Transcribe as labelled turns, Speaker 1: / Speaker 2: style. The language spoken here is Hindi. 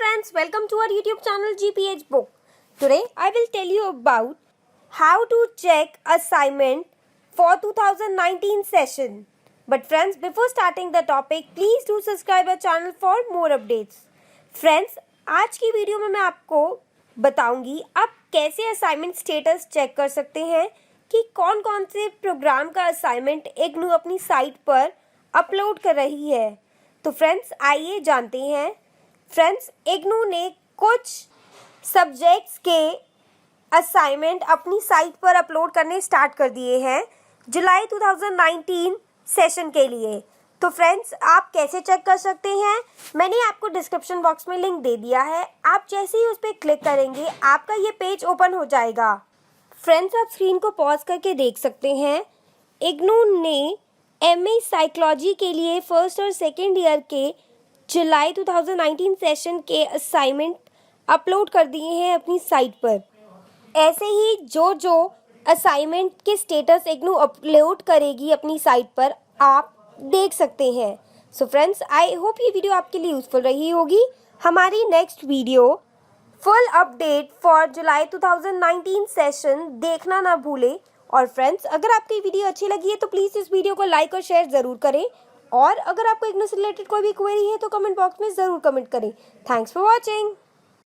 Speaker 1: friends, welcome to our YouTube channel GPHbook. Today I will tell you about how to check assignment for 2019 session. But friends, before starting the topic, please do subscribe our channel for more updates. Friends, आज की वीडियो में मैं आपको बताऊंगी आप कैसे असाइनमेंट स्टेटस चेक कर सकते हैं कि कौन कौन से प्रोग्राम का असाइनमेंट इग्नू अपनी साइट पर अपलोड कर रही है। तो फ्रेंड्स आइए जानते हैं। फ्रेंड्स, इग्नू ने कुछ सब्जेक्ट्स के असाइनमेंट अपनी साइट पर अपलोड करने स्टार्ट कर दिए हैं जुलाई 2019 सेशन के लिए। तो फ्रेंड्स, आप कैसे चेक कर सकते हैं, मैंने आपको डिस्क्रिप्शन बॉक्स में लिंक दे दिया है। आप जैसे ही उस पर क्लिक करेंगे आपका ये पेज ओपन हो जाएगा। फ्रेंड्स, आप स्क्रीन को पॉज करके देख सकते हैं। इग्नू ने एमए साइकोलॉजी के लिए फर्स्ट और सेकेंड ईयर के जुलाई 2019 सेशन के असाइनमेंट अपलोड कर दिए हैं अपनी साइट पर। ऐसे ही जो असाइनमेंट के स्टेटस इग्नू अपलोड करेगी अपनी साइट पर आप देख सकते हैं। सो फ्रेंड्स, आई होप ये वीडियो आपके लिए यूजफुल रही होगी। हमारी next video full update for July 2019 session देखना ना भूलें। और फ्रेंड्स, अगर आपको ये वीडियो अच्छी लगी है तो प्लीज़ इस वीडियो को लाइक और शेयर ज़रूर करें। और अगर आपको इग्नू से रिलेटेड कोई भी क्वेरी है तो कमेंट बॉक्स में ज़रूर कमेंट करें। Thanks for watching.